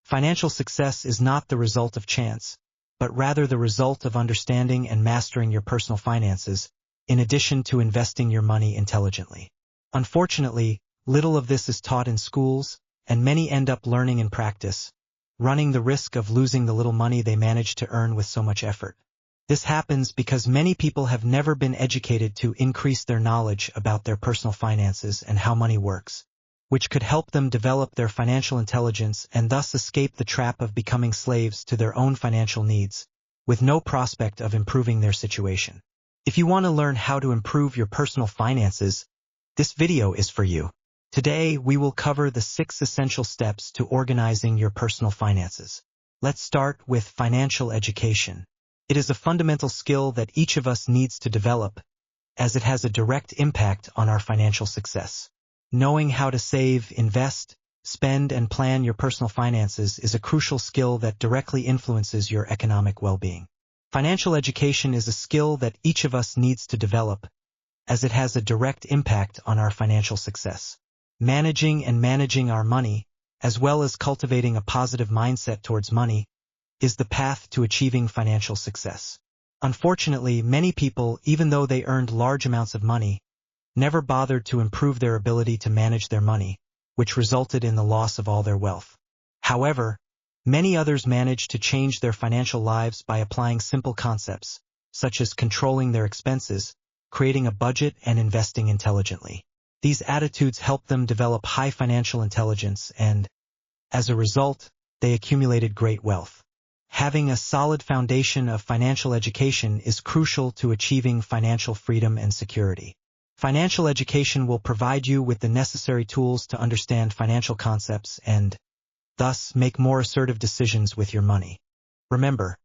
Financial success is not the result of chance, but rather the result of understanding and mastering your personal finances, in addition to investing your money intelligently. Unfortunately, little of this is taught in schools, and many end up learning in practice, running the risk of losing the little money they managed to earn with so much effort. This happens because many people have never been educated to increase their knowledge about their personal finances and how money works, which could help them develop their financial intelligence and thus escape the trap of becoming slaves to their own financial needs, with no prospect of improving their situation. If you want to learn how to improve your personal finances, this video is for you. Today, we will cover the 6 essential steps to organizing your personal finances. Let's start with financial education. It is a fundamental skill that each of us needs to develop, as it has a direct impact on our financial success. Knowing how to save, invest, spend, and plan your personal finances is a crucial skill that directly influences your economic well-being. Financial education is a skill that each of us needs to develop, as it has a direct impact on our financial success. Managing our money, as well as cultivating a positive mindset towards money, is the path to achieving financial success. Unfortunately, many people, even though they earned large amounts of money, never bothered to improve their ability to manage their money, which resulted in the loss of all their wealth. However, many others managed to change their financial lives by applying simple concepts, such as controlling their expenses, creating a budget, and investing intelligently. These attitudes helped them develop high financial intelligence and, as a result, they accumulated great wealth. Having a solid foundation of financial education is crucial to achieving financial freedom and security. Financial education will provide you with the necessary tools to understand financial concepts and, thus, make more assertive decisions with your money. Remember,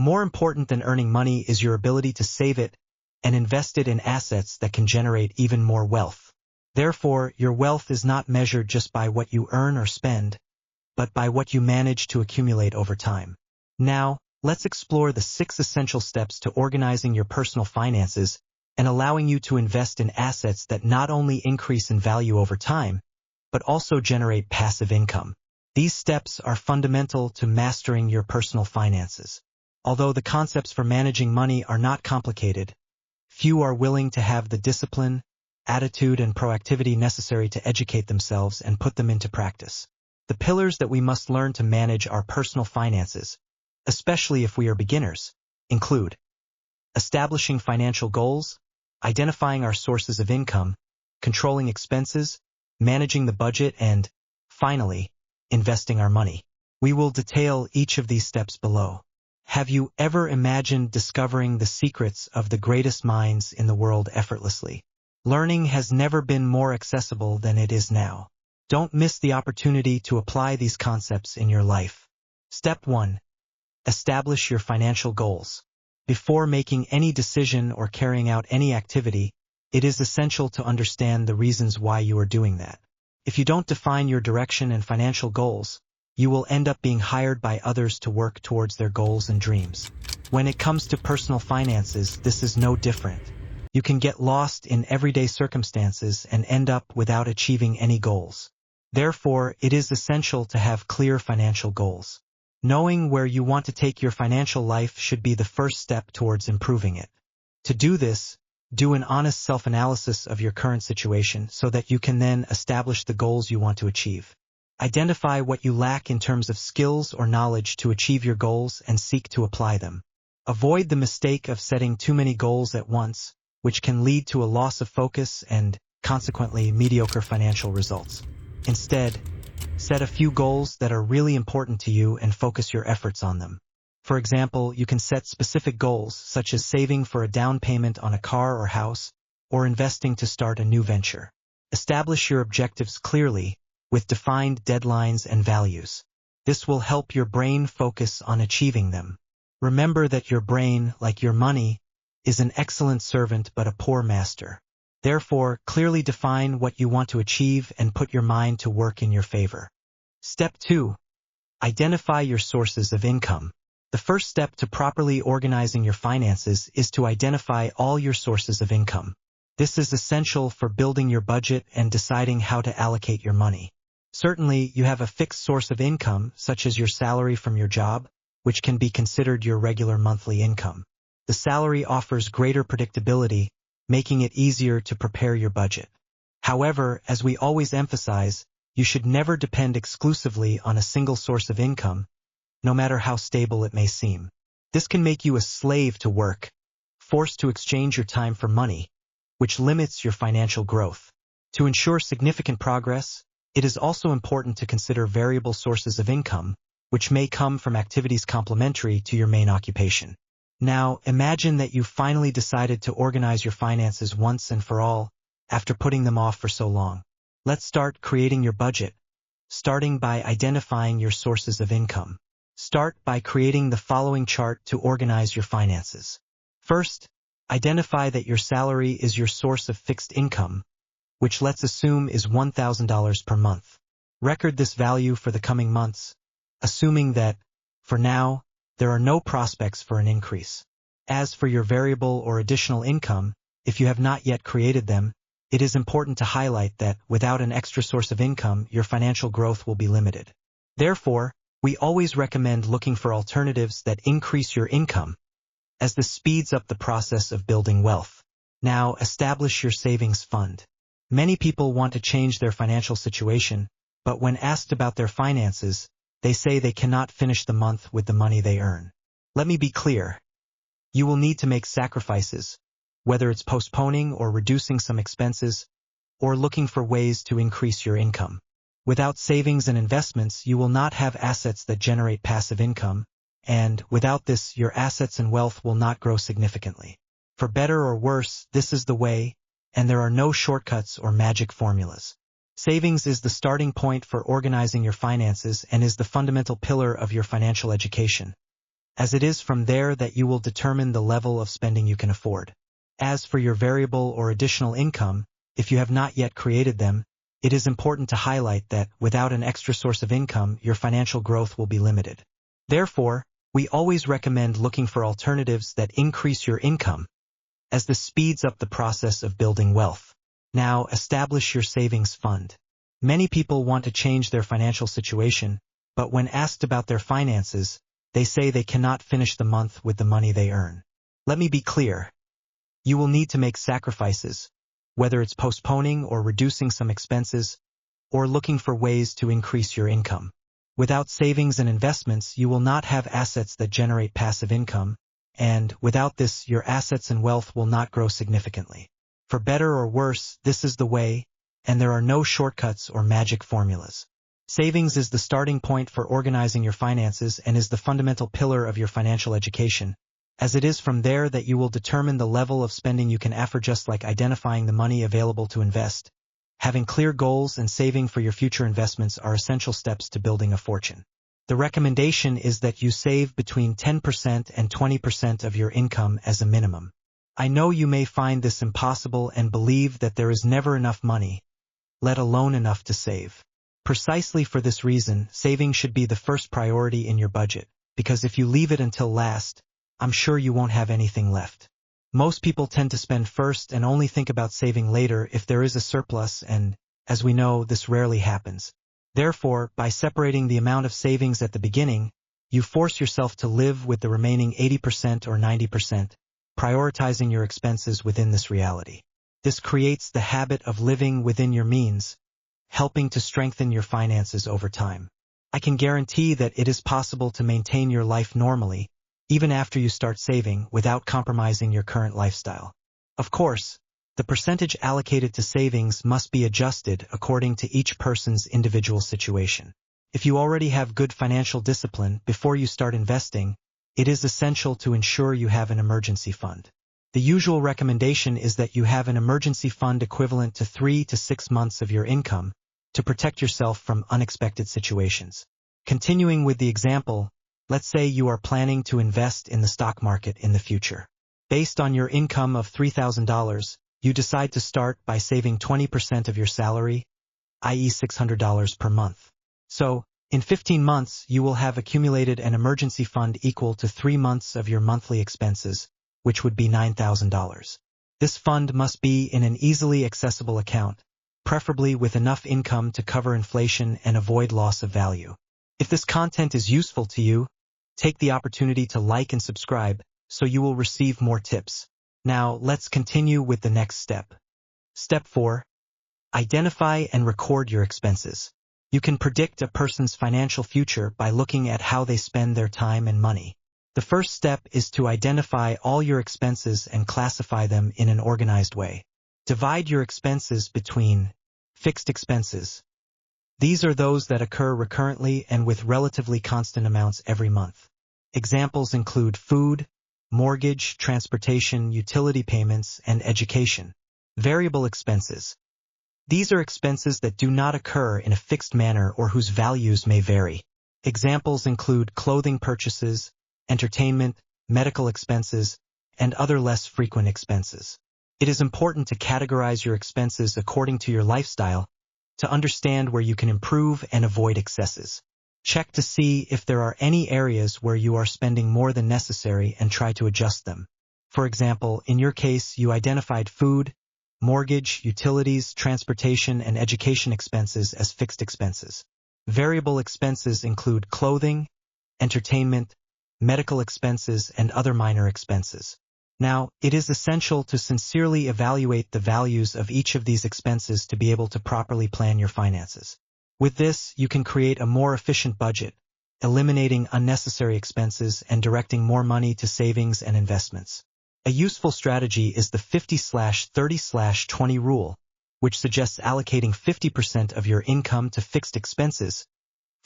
more important than earning money is your ability to save it and invest it in assets that can generate even more wealth. Therefore, your wealth is not measured just by what you earn or spend, but by what you manage to accumulate over time. Now, let's explore the 6 essential steps to organizing your personal finances and allowing you to invest in assets that not only increase in value over time, but also generate passive income. These steps are fundamental to mastering your personal finances. Although the concepts for managing money are not complicated, few are willing to have the discipline, attitude, and proactivity necessary to educate themselves and put them into practice. The pillars that we must learn to manage our personal finances, especially if we are beginners, include establishing financial goals, identifying our sources of income, controlling expenses, managing the budget, and, finally, investing our money. We will detail each of these steps below. Have you ever imagined discovering the secrets of the greatest minds in the world effortlessly? Learning has never been more accessible than it is now. Don't miss the opportunity to apply these concepts in your life. Step 1. Establish your financial goals. Before making any decision or carrying out any activity, it is essential to understand the reasons why you are doing that. If you don't define your direction and financial goals, you will end up being hired by others to work towards their goals and dreams. When it comes to personal finances, this is no different. You can get lost in everyday circumstances and end up without achieving any goals. Therefore, it is essential to have clear financial goals. Knowing where you want to take your financial life should be the first step towards improving it. To do this, do an honest self-analysis of your current situation so that you can then establish the goals you want to achieve. Identify what you lack in terms of skills or knowledge to achieve your goals and seek to apply them. Avoid the mistake of setting too many goals at once, which can lead to a loss of focus and, consequently, mediocre financial results. Instead, set a few goals that are really important to you and focus your efforts on them. For example, you can set specific goals, such as saving for a down payment on a car or house, or investing to start a new venture. Establish your objectives clearly, with defined deadlines and values. This will help your brain focus on achieving them. Remember that your brain, like your money, is an excellent servant but a poor master. Therefore, clearly define what you want to achieve and put your mind to work in your favor. Step 2. Identify your sources of income. The first step to properly organizing your finances is to identify all your sources of income. This is essential for building your budget and deciding how to allocate your money. Certainly, you have a fixed source of income, such as your salary from your job, which can be considered your regular monthly income. The salary offers greater predictability, making it easier to prepare your budget. However, as we always emphasize, you should never depend exclusively on a single source of income, no matter how stable it may seem. This can make you a slave to work, forced to exchange your time for money, which limits your financial growth. To ensure significant progress, it is also important to consider variable sources of income, which may come from activities complementary to your main occupation. Now, imagine that you finally decided to organize your finances once and for all, after putting them off for so long. Let's start creating your budget, starting by identifying your sources of income. Start by creating the following chart to organize your finances. First, identify that your salary is your source of fixed income, which let's assume is $1,000 per month. Record this value for the coming months, assuming that, for now, there are no prospects for an increase. As for your variable or additional income, if you have not yet created them, it is important to highlight that without an extra source of income, your financial growth will be limited. Therefore, we always recommend looking for alternatives that increase your income, as this speeds up the process of building wealth. Now, establish your savings fund. Many people want to change their financial situation, but when asked about their finances, they say they cannot finish the month with the money they earn. Let me be clear. You will need to make sacrifices, whether it's postponing or reducing some expenses, or looking for ways to increase your income. Without savings and investments, you will not have assets that generate passive income, and without this, your assets and wealth will not grow significantly. For better or worse, this is the way, and there are no shortcuts or magic formulas. Savings is the starting point for organizing your finances and is the fundamental pillar of your financial education, as it is from there that you will determine the level of spending you can afford. As for your variable or additional income, if you have not yet created them, it is important to highlight that without an extra source of income, your financial growth will be limited. Therefore, we always recommend looking for alternatives that increase your income, as this speeds up the process of building wealth. Now, establish your savings fund. Many people want to change their financial situation, but when asked about their finances, they say they cannot finish the month with the money they earn. Let me be clear. You will need to make sacrifices, whether it's postponing or reducing some expenses, or looking for ways to increase your income. Without savings and investments, you will not have assets that generate passive income, and without this, your assets and wealth will not grow significantly. For better or worse, this is the way, and there are no shortcuts or magic formulas. Savings is the starting point for organizing your finances and is the fundamental pillar of your financial education, as it is from there that you will determine the level of spending you can afford, just like identifying the money available to invest. Having clear goals and saving for your future investments are essential steps to building a fortune. The recommendation is that you save between 10% and 20% of your income as a minimum. I know you may find this impossible and believe that there is never enough money, let alone enough to save. Precisely for this reason, saving should be the first priority in your budget, because if you leave it until last, I'm sure you won't have anything left. Most people tend to spend first and only think about saving later if there is a surplus, and, as we know, this rarely happens. Therefore, by separating the amount of savings at the beginning, you force yourself to live with the remaining 80% or 90%, prioritizing your expenses within this reality. This creates the habit of living within your means, helping to strengthen your finances over time. I can guarantee that it is possible to maintain your life normally, even after you start saving, without compromising your current lifestyle. Of course, the percentage allocated to savings must be adjusted according to each person's individual situation. If you already have good financial discipline before you start investing, it is essential to ensure you have an emergency fund. The usual recommendation is that you have an emergency fund equivalent to 3 to 6 months of your income to protect yourself from unexpected situations. Continuing with the example, let's say you are planning to invest in the stock market in the future. Based on your income of $3,000, you decide to start by saving 20% of your salary, i.e. $600 per month. So, in 15 months, you will have accumulated an emergency fund equal to 3 months of your monthly expenses, which would be $9,000. This fund must be in an easily accessible account, preferably with enough income to cover inflation and avoid loss of value. If this content is useful to you, take the opportunity to like and subscribe so you will receive more tips. Now, let's continue with the next step. Step 4. Identify and record your expenses. You can predict a person's financial future by looking at how they spend their time and money. The first step is to identify all your expenses and classify them in an organized way. Divide your expenses between fixed expenses. These are those that occur recurrently and with relatively constant amounts every month. Examples include food, mortgage, transportation, utility payments, and education. Variable expenses. These are expenses that do not occur in a fixed manner or whose values may vary. Examples include clothing purchases, entertainment, medical expenses, and other less frequent expenses. It is important to categorize your expenses according to your lifestyle to understand where you can improve and avoid excesses. Check to see if there are any areas where you are spending more than necessary and try to adjust them. For example, in your case, you identified food, mortgage, utilities, transportation, and education expenses as fixed expenses. Variable expenses include clothing, entertainment, medical expenses, and other minor expenses. Now, it is essential to sincerely evaluate the values of each of these expenses to be able to properly plan your finances. With this, you can create a more efficient budget, eliminating unnecessary expenses and directing more money to savings and investments. A useful strategy is the 50/30/20 rule, which suggests allocating 50% of your income to fixed expenses,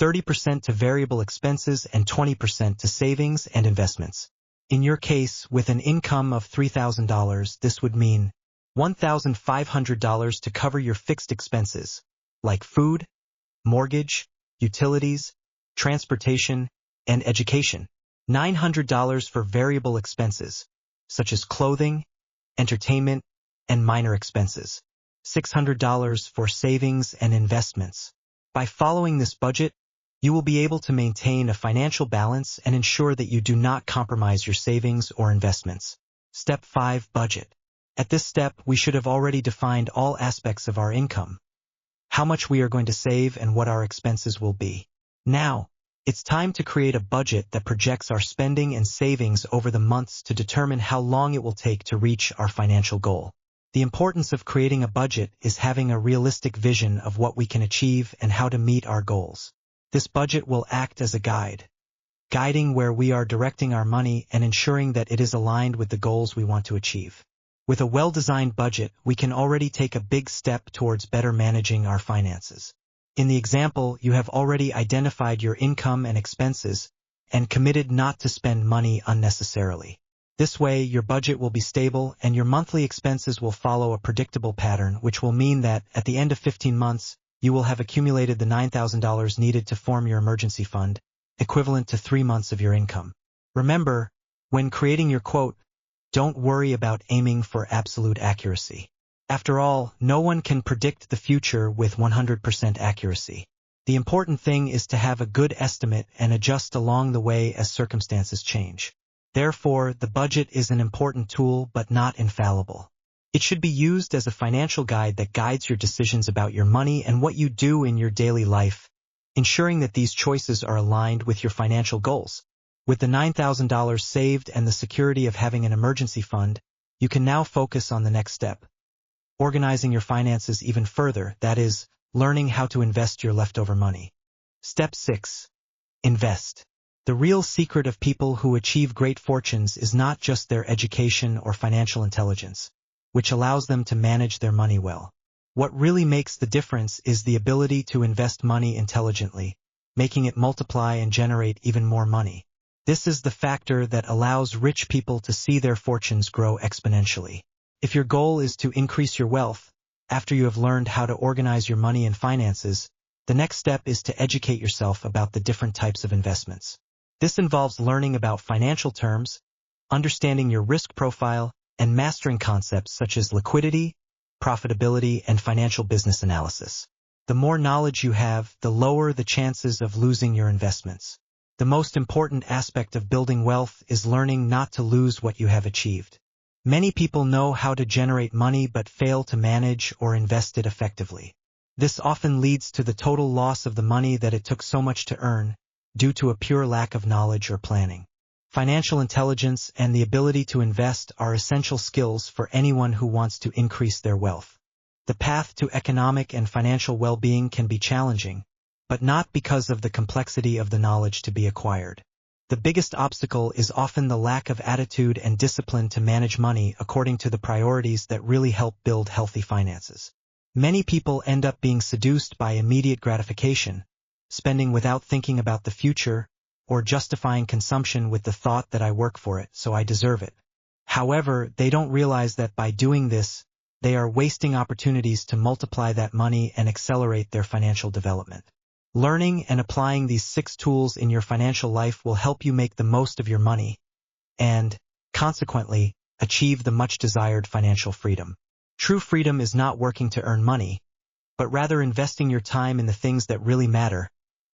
30% to variable expenses, and 20% to savings and investments. In your case, with an income of $3,000, this would mean $1,500 to cover your fixed expenses, like food, mortgage, utilities, transportation, and education. $900 for variable expenses, such as clothing, entertainment, and minor expenses. $600 for savings and investments. By following this budget, you will be able to maintain a financial balance and ensure that you do not compromise your savings or investments. Step 5. Budget. At this step, we should have already defined all aspects of our income, how much we are going to save, and what our expenses will be. Now, it's time to create a budget that projects our spending and savings over the months to determine how long it will take to reach our financial goal. The importance of creating a budget is having a realistic vision of what we can achieve and how to meet our goals. This budget will act as a guide, guiding where we are directing our money and ensuring that it is aligned with the goals we want to achieve. With a well-designed budget, we can already take a big step towards better managing our finances. In the example, you have already identified your income and expenses and committed not to spend money unnecessarily. This way, your budget will be stable and your monthly expenses will follow a predictable pattern, which will mean that at the end of 15 months, you will have accumulated the $9,000 needed to form your emergency fund, equivalent to 3 months of your income. Remember, when creating your quote, don't worry about aiming for absolute accuracy. After all, no one can predict the future with 100% accuracy. The important thing is to have a good estimate and adjust along the way as circumstances change. Therefore, the budget is an important tool but not infallible. It should be used as a financial guide that guides your decisions about your money and what you do in your daily life, ensuring that these choices are aligned with your financial goals. With the $9,000 saved and the security of having an emergency fund, you can now focus on the next step, organizing your finances even further, that is, learning how to invest your leftover money. Step 6. Invest. The real secret of people who achieve great fortunes is not just their education or financial intelligence, which allows them to manage their money well. What really makes the difference is the ability to invest money intelligently, making it multiply and generate even more money. This is the factor that allows rich people to see their fortunes grow exponentially. If your goal is to increase your wealth, after you have learned how to organize your money and finances, the next step is to educate yourself about the different types of investments. This involves learning about financial terms, understanding your risk profile, and mastering concepts such as liquidity, profitability, and financial business analysis. The more knowledge you have, the lower the chances of losing your investments. The most important aspect of building wealth is learning not to lose what you have achieved. Many people know how to generate money but fail to manage or invest it effectively. This often leads to the total loss of the money that it took so much to earn, due to a pure lack of knowledge or planning. Financial intelligence and the ability to invest are essential skills for anyone who wants to increase their wealth. The path to economic and financial well-being can be challenging, but not because of the complexity of the knowledge to be acquired. The biggest obstacle is often the lack of attitude and discipline to manage money according to the priorities that really help build healthy finances. Many people end up being seduced by immediate gratification, spending without thinking about the future, or justifying consumption with the thought that I work for it, so I deserve it. However, they don't realize that by doing this, they are wasting opportunities to multiply that money and accelerate their financial development. Learning and applying these 6 tools in your financial life will help you make the most of your money and, consequently, achieve the much-desired financial freedom. True freedom is not working to earn money, but rather investing your time in the things that really matter,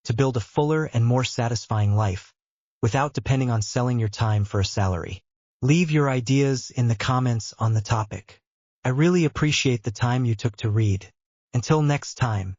to build a fuller and more satisfying life, without depending on selling your time for a salary. Leave your ideas in the comments on the topic. I really appreciate the time you took to read. Until next time.